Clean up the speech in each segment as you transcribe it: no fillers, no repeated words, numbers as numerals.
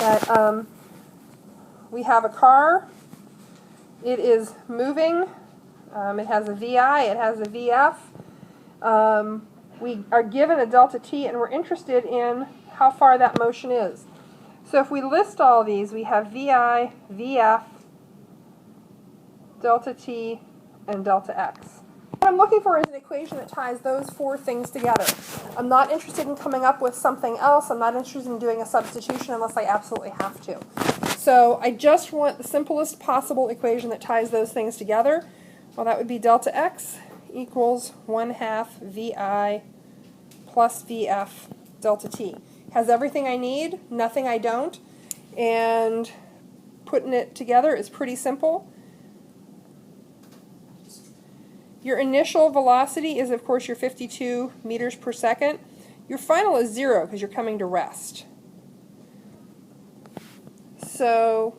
that we have a car. It is moving. It has a VI, it has a VF. We are given a delta t, and we're interested in how far that motion is. So if we list all these, we have VI, VF, delta t, and delta x. What I'm looking for is an equation that ties those four things together. I'm not interested in coming up with something else. I'm not interested in doing a substitution unless I absolutely have to. So I just want the simplest possible equation that ties those things together. Well, that would be delta x equals 1/2 VI plus VF delta t. Has everything I need, nothing I don't, and putting it together is pretty simple. Your initial velocity is, of course, your 52 meters per second. Your final is 0 because you're coming to rest. So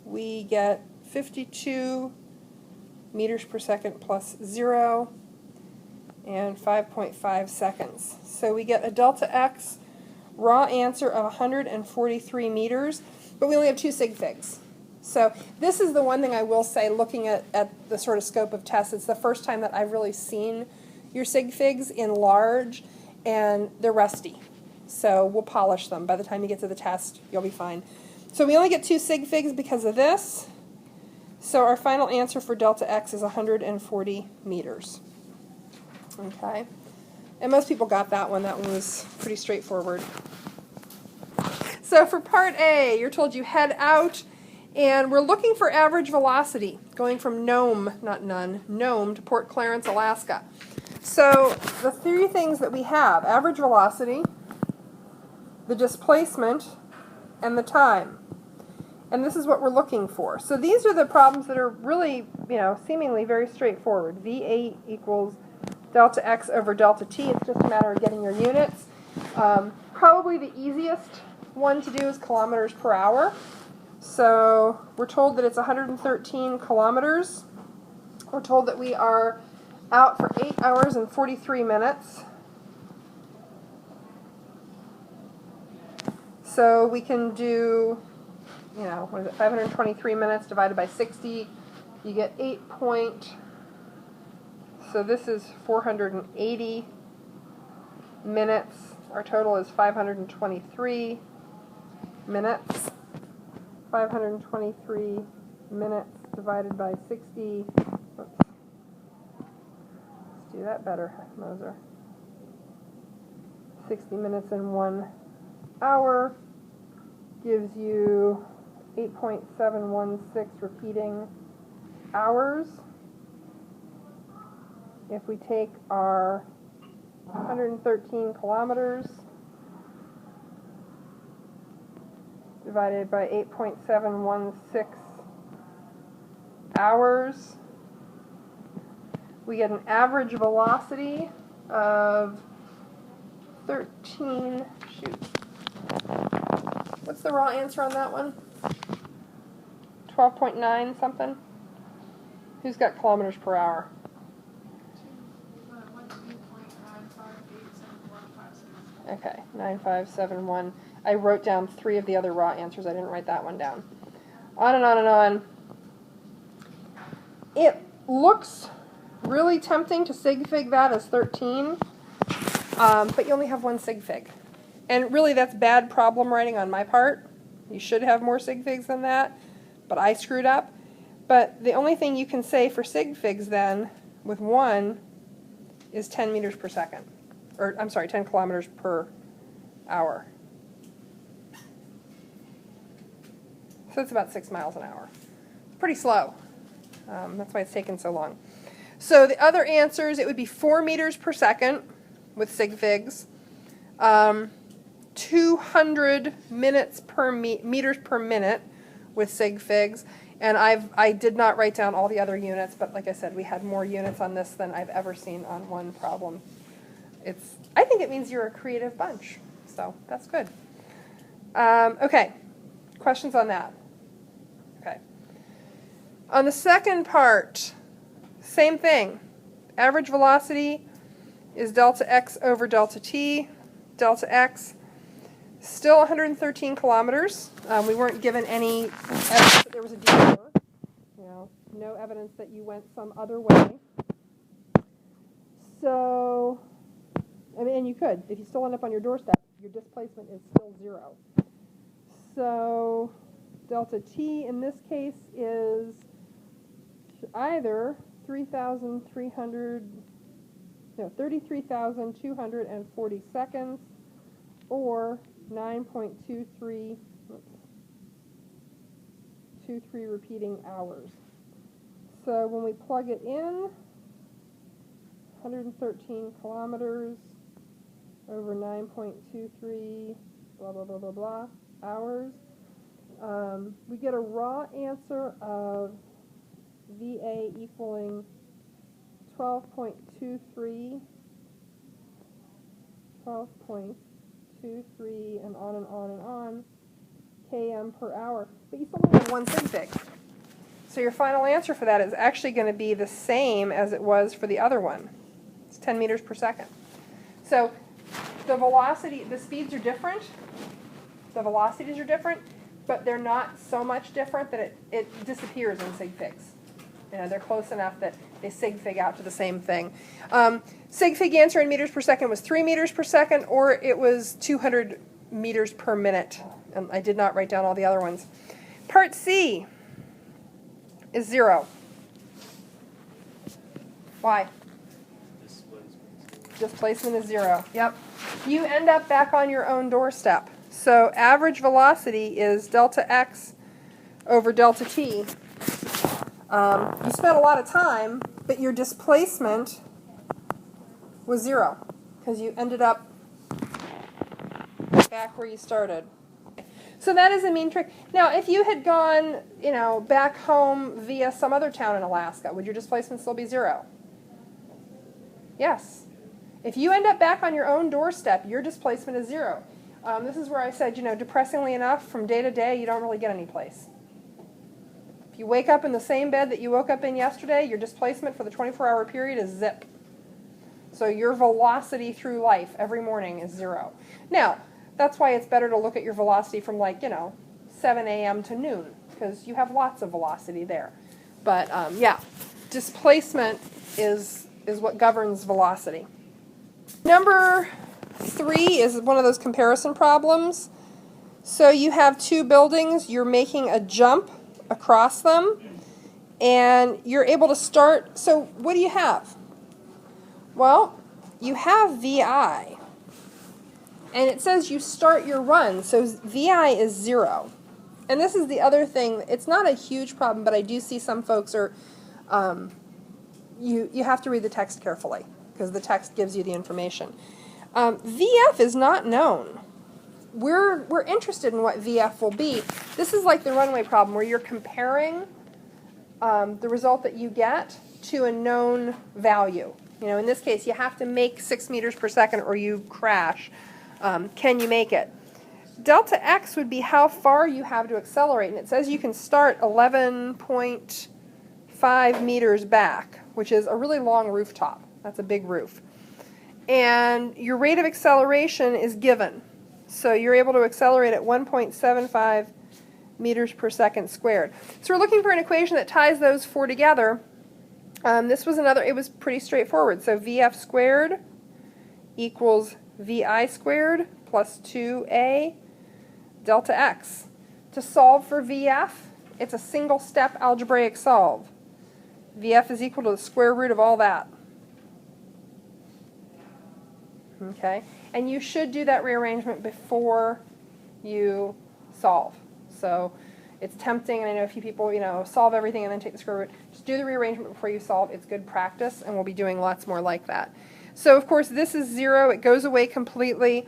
we get 52 meters per second plus 0 and 5.5 seconds. So we get a delta x raw answer of 143 meters, but we only have 2 sig figs. So this is the one thing I will say, looking at the sort of scope of tests, it's the first time that I've really seen your sig figs in large, and they're rusty. So we'll polish them. By the time you get to the test, you'll be fine. So we only get 2 sig figs because of this. So our final answer for delta x is 140 meters. Okay. And most people got that one. That one was pretty straightforward. So for part A, you're told you head out, and we're looking for average velocity going from Nome, not Nunn, Nome to Port Clarence, Alaska. So the 3 things that we have: average velocity, the displacement, and the time. And this is what we're looking for. So these are the problems that are really, seemingly very straightforward. V8 equals delta x over delta t. It's just a matter of getting your units. Probably the easiest one to do is kilometers per hour. So we're told that it's 113 kilometers. We're told that we are out for 8 hours and 43 minutes. So we can do, what is it, 523 minutes divided by 60. You get 8 so this is 480 minutes. Our total is 523 minutes. 523 minutes divided by 60. Oops. Let's do that better, Moser. 60 minutes in 1 hour gives you 8.716 repeating hours. If we take our 113 kilometers divided by 8.716 hours, we get an average velocity of 13, what's the raw answer on that one? 12.9 something? Who's got kilometers per hour? Okay, 9571. I wrote down 3 of the other raw answers. I didn't write that one down. On and on and on. It looks really tempting to sig fig that as 13, but you only have 1 sig fig. And really that's bad problem writing on my part. You should have more sig figs than that, but I screwed up. But the only thing you can say for sig figs then, with 1, is 10 meters per second. Or, I'm sorry, 10 kilometers per hour. So it's about 6 miles an hour. Pretty slow. That's why it's taken so long. So the other answers, it would be 4 meters per second with sig figs, 200 meters per minute with sig figs, and I did not write down all the other units, but like I said, we had more units on this than I've ever seen on one problem. I think it means you're a creative bunch, so that's good. Okay, questions on that? Okay. On the second part, same thing. Average velocity is delta x over delta t, delta x. Still 113 kilometers. We weren't given any evidence that there was a detour. You know, no evidence that you went some other way. So, I mean, and you could. If you still end up on your doorstep, your displacement is still 0. So, delta T in this case is either 33,240 seconds or 9.23 repeating hours. So when we plug it in, 113 kilometers over 9.23 blah blah blah blah blah hours, we get a raw answer of VA equaling 12.23 and on and on and on km per hour. But you still only have one sig fig. So your final answer for that is actually going to be the same as it was for the other one. It's 10 meters per second. So the velocity, the speeds are different, the velocities are different, but they're not so much different that it disappears in sig figs. You know, they're close enough that they sig fig out to the same thing. Sig fig answer in meters per second was 3 meters per second, or it was 200 meters per minute. And I did not write down all the other ones. Part C is 0. Why? Displacement is 0. Yep. You end up back on your own doorstep. So average velocity is delta x over delta t. You spent a lot of time, but your displacement was 0 because you ended up back where you started. So that is a mean trick. Now, if you had gone, you know, back home via some other town in Alaska, would your displacement still be 0? Yes. If you end up back on your own doorstep, your displacement is 0. This is where I said, you know, depressingly enough, from day to day, you don't really get any place. If you wake up in the same bed that you woke up in yesterday, your displacement for the 24-hour period is zip. So your velocity through life every morning is 0. Now, that's why it's better to look at your velocity from, like, you know, 7 a.m. to noon, because you have lots of velocity there. But, yeah, displacement is what governs velocity. Number 3 is one of those comparison problems. So you have two buildings, you're making a jump across them, and you're able to start. So what do you have? Well, you have VI, and it says you start your run, so VI is 0. And this is the other thing, it's not a huge problem, but I do see some folks are, you have to read the text carefully, because the text gives you the information. VF is not known. We're interested in what VF will be. This is like the runway problem, where you're comparing the result that you get to a known value. You know, in this case, you have to make 6 meters per second or you crash. Can you make it? Delta X would be how far you have to accelerate, and it says you can start 11.5 meters back, which is a really long rooftop. That's a big roof. And your rate of acceleration is given. So you're able to accelerate at 1.75 meters per second squared. So we're looking for an equation that ties those four together. This was another, it was pretty straightforward. So VF squared equals VI squared plus 2A delta X. To solve for VF, it's a single step algebraic solve. VF is equal to the square root of all that. Okay, and you should do that rearrangement before you solve. So it's tempting, and I know a few people, you know, solve everything and then take the square root. Just do the rearrangement before you solve. It's good practice, and we'll be doing lots more like that. So of course this is 0. It goes away completely.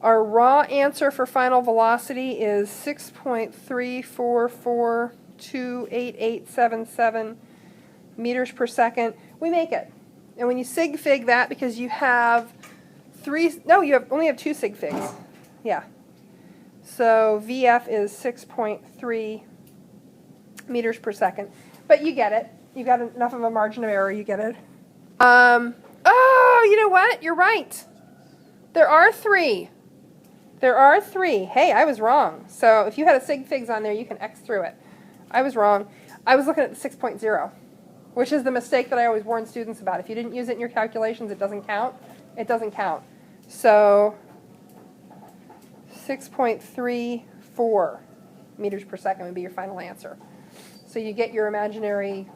Our raw answer for final velocity is 6.3442887 meters per second. We make it. And when you sig fig that, because you have only have 2 sig figs. Yeah. So VF is 6.3 meters per second. But you get it. You got enough of a margin of error, you get it. Oh, you know what? You're right. There are 3. There are 3. Hey, I was wrong. So if you had a sig figs on there, you can X through it. I was wrong. I was looking at the 6.0, which is the mistake that I always warn students about. If you didn't use it in your calculations, it doesn't count. It doesn't count. So 6.34 meters per second would be your final answer. So you get your imaginary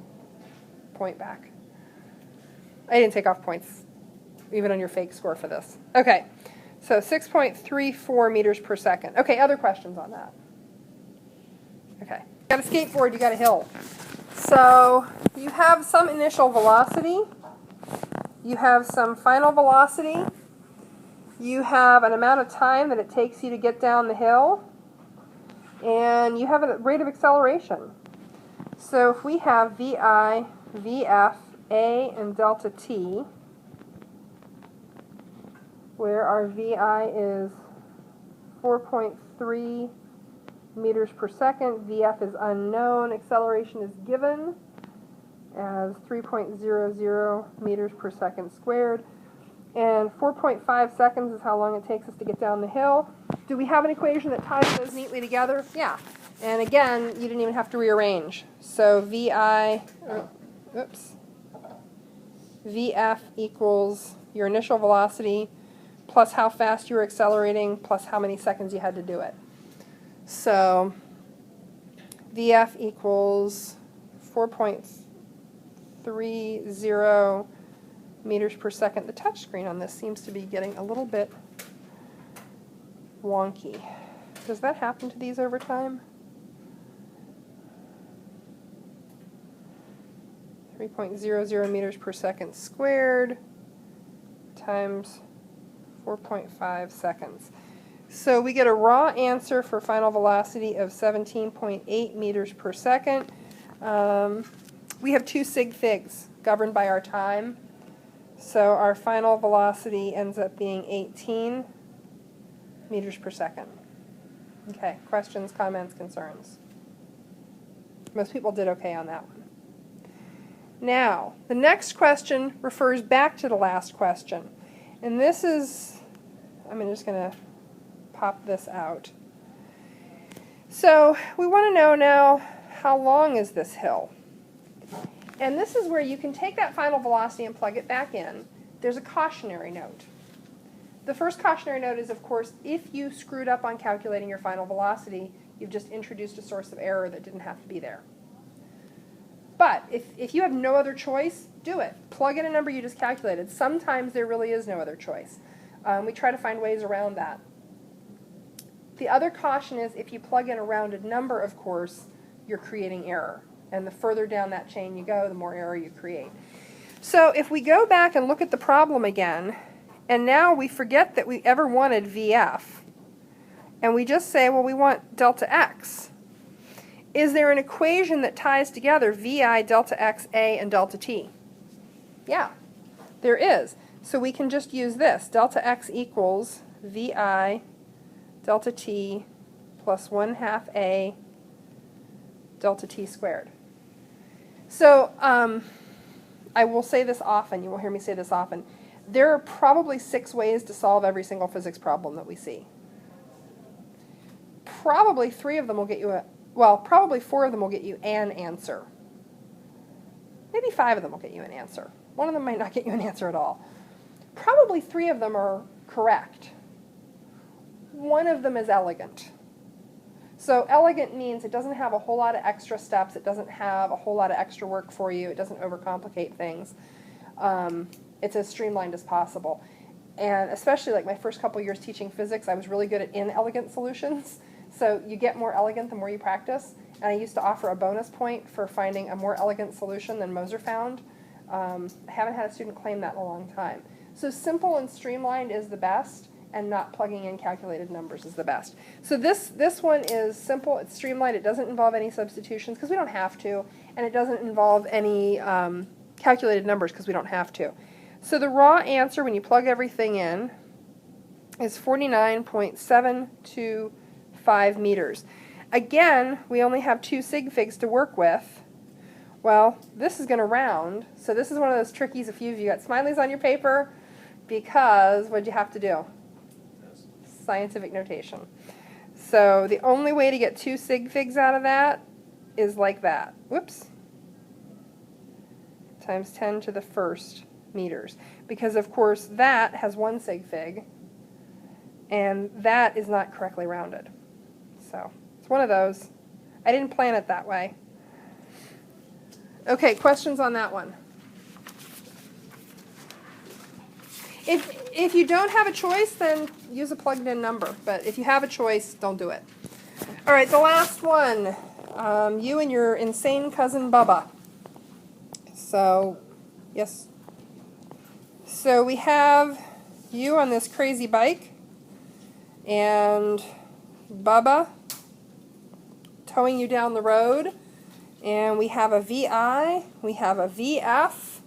point back. I didn't take off points, even on your fake score for this. Okay, so 6.34 meters per second. Okay, other questions on that? Okay, you got a skateboard, you got a hill. So you have some initial velocity, you have some final velocity, you have an amount of time that it takes you to get down the hill, and you have a rate of acceleration. So if we have VI, VF, A, and delta T, where our VI is 4.3 meters per second, VF is unknown, acceleration is given as 3.00 meters per second squared, and 4.5 seconds is how long it takes us to get down the hill. Do we have an equation that ties those neatly together? Yeah. And again, you didn't even have to rearrange. So VF equals your initial velocity plus how fast you were accelerating plus how many seconds you had to do it. So VF equals 4.30 meters per second. The touch screen on this seems to be getting a little bit wonky. Does that happen to these over time? 3.00 meters per second squared times 4.5 seconds. So we get a raw answer for final velocity of 17.8 meters per second. We have 2 sig figs governed by our time. So our final velocity ends up being 18 meters per second. Okay, questions, comments, concerns? Most people did okay on that one. Now, the next question refers back to the last question. And this is, I'm just going to pop this out. So we want to know now, how long is this hill? And this is where you can take that final velocity and plug it back in. There's a cautionary note. The first cautionary note is, of course, if you screwed up on calculating your final velocity, you've just introduced a source of error that didn't have to be there. But if you have no other choice, do it. Plug in a number you just calculated. Sometimes there really is no other choice. We try to find ways around that. The other caution is if you plug in a rounded number, of course, you're creating error. And the further down that chain you go, the more error you create. So if we go back and look at the problem again, and now we forget that we ever wanted VF, and we just say, well, we want delta x. Is there an equation that ties together VI, delta x, A, and delta t? Yeah, there is. So we can just use this. Delta x equals VI, delta t, plus 1/2 A, delta t squared. So I will say this often. You will hear me say this often. There are probably 6 ways to solve every single physics problem that we see. Probably 3 of them will get you probably 4 of them will get you an answer. Maybe 5 of them will get you an answer. 1 of them might not get you an answer at all. Probably 3 of them are correct. 1 of them is elegant. So elegant means it doesn't have a whole lot of extra steps. It doesn't have a whole lot of extra work for you. It doesn't overcomplicate things. It's as streamlined as possible. And especially like my first couple years teaching physics, I was really good at inelegant solutions. So you get more elegant the more you practice. And I used to offer a bonus point for finding a more elegant solution than Moser found. I haven't had a student claim that in a long time. So simple and streamlined is the best, and not plugging in calculated numbers is the best. So this one is simple, it's streamlined, it doesn't involve any substitutions because we don't have to, and it doesn't involve any calculated numbers because we don't have to. So the raw answer when you plug everything in is 49.725 meters. Again, we only have 2 sig figs to work with. Well, this is going to round, so this is one of those trickies if you got smileys on your paper, because what did you have to do? scientific notation. So the only way to get 2 sig figs out of that is like that. Whoops. Times 10 to the first meters. Because, of course, that has 1 sig fig, and that is not correctly rounded. So it's one of those. I didn't plan it that way. Okay, questions on that one? If you don't have a choice, then use a plugged-in number. But if you have a choice, don't do it. All right, the last one. You and your insane cousin Bubba. So, yes. So we have you on this crazy bike, and Bubba towing you down the road, and we have a VI, we have a VF,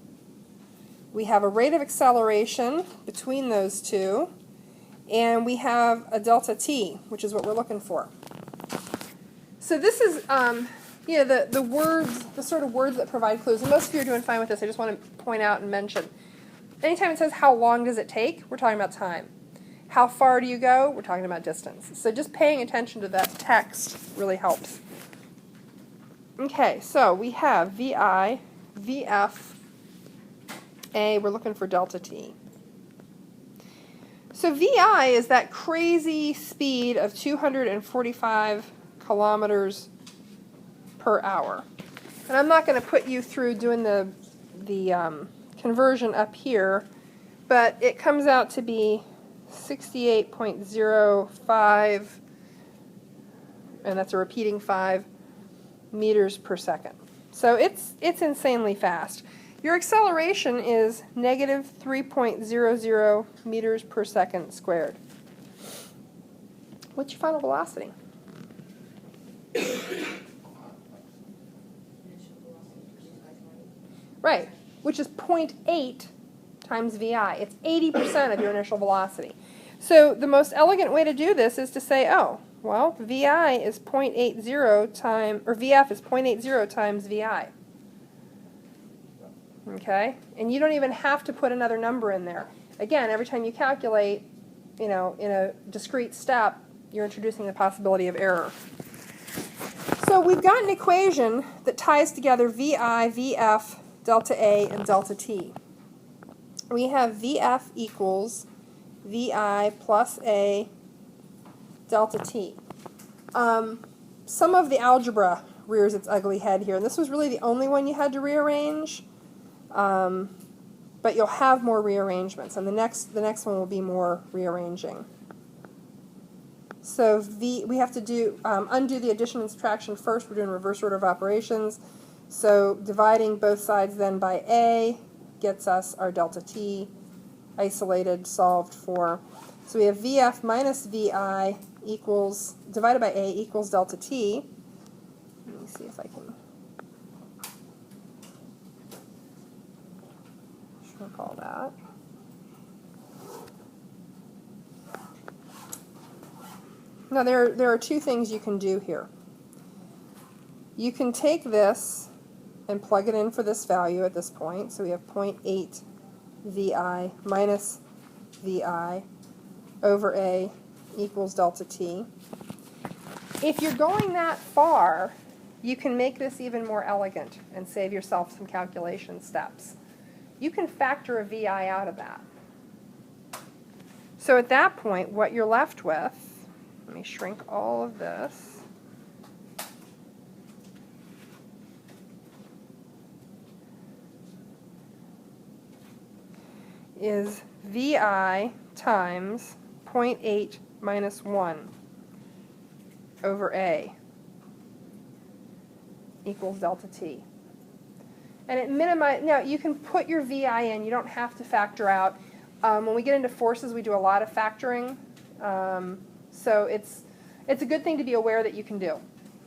we have a rate of acceleration between those two, and we have a delta T, which is what we're looking for. So this is, the words, the sort of words that provide clues, and most of you are doing fine with this. I just want to point out and mention. Anytime it says how long does it take, we're talking about time. How far do you go? We're talking about distance. So just paying attention to that text really helps. Okay, so we have VI, VF, A, we're looking for delta T. So VI is that crazy speed of 245 kilometers per hour. And I'm not going to put you through doing the conversion up here, but it comes out to be 68.05, and that's a repeating 5 meters per second. So it's insanely fast. Your acceleration is negative 3.00 meters per second squared. What's your final velocity? Right, which is 0.8 times VI. It's 80% of your initial velocity. So the most elegant way to do this is to say, oh, well, VI is 0.80 times, or VF is 0.80 times VI. Okay? And you don't even have to put another number in there. Again, every time you calculate, in a discrete step, you're introducing the possibility of error. So we've got an equation that ties together VI, VF, delta A, and delta T. We have VF equals VI plus A delta T. Some of the algebra rears its ugly head here, and this was really the only one you had to rearrange, but you'll have more rearrangements, and the next one will be more rearranging. So we have to do undo the addition and subtraction first. We're doing reverse order of operations. So dividing both sides then by A gets us our delta T, isolated, solved for. So we have VF minus VI equals, divided by A equals delta T. Let me see if I can recall that. Now there are two things you can do here. You can take this and plug it in for this value at this point. So we have 0.8 VI minus VI over A equals delta T. If you're going that far, you can make this even more elegant and save yourself some calculation steps. You can factor a VI out of that. So at that point, what you're left with, let me shrink all of this, is VI times 0.8 minus 1 over A equals delta T. And it minimizes, now you can put your VI in, you don't have to factor out. When we get into forces, we do a lot of factoring. So it's a good thing to be aware that you can do.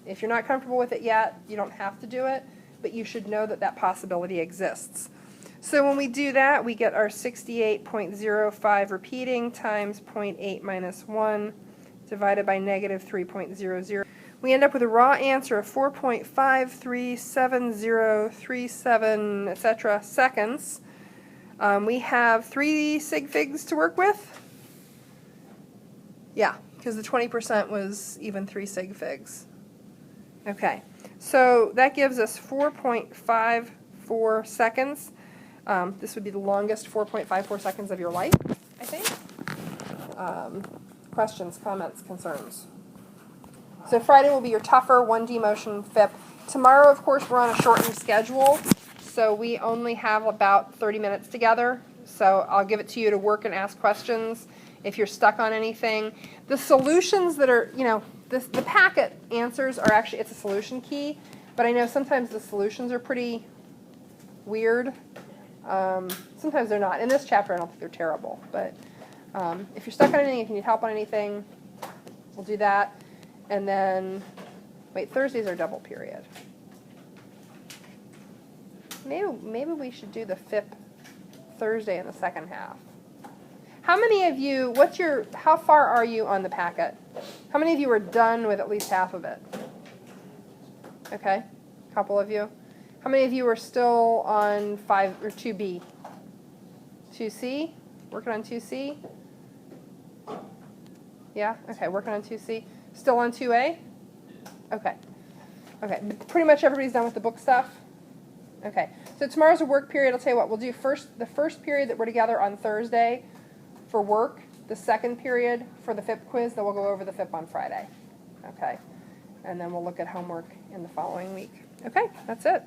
If you're not comfortable with it yet, you don't have to do it, but you should know that that possibility exists. So when we do that, we get our 68.05 repeating times 0.8 minus 1 divided by negative 3.00. We end up with a raw answer of 4.537037, etc. seconds. We have 3 sig figs to work with. Yeah, because the 20% was even 3 sig figs. Okay, so that gives us 4.54 seconds. This would be the longest 4.54 seconds of your life, I think. Questions, comments, concerns? So Friday will be your tougher 1D motion FIP. Tomorrow, of course, we're on a shortened schedule, so we only have about 30 minutes together. So I'll give it to you to work and ask questions if you're stuck on anything. The solutions that are, the packet answers are actually, it's a solution key, but I know sometimes the solutions are pretty weird. Sometimes they're not. In this chapter, I don't think they're terrible, but if you're stuck on anything, if you need help on anything, we'll do that. And then, wait, Thursdays are double period. Maybe we should do the FIP Thursday in the second half. How many of you, how far are you on the packet? How many of you are done with at least half of it? Okay, a couple of you. How many of you are still on 5 or 2B? 2C? Working on 2C? Yeah? Okay, working on 2C. Still on 2A? Okay. Okay, pretty much everybody's done with the book stuff? Okay, so tomorrow's a work period. I'll tell you what, we'll do the first period that we're together on Thursday for work, the second period for the FIP quiz, then we'll go over the FIP on Friday. Okay, and then we'll look at homework in the following week. Okay, that's it.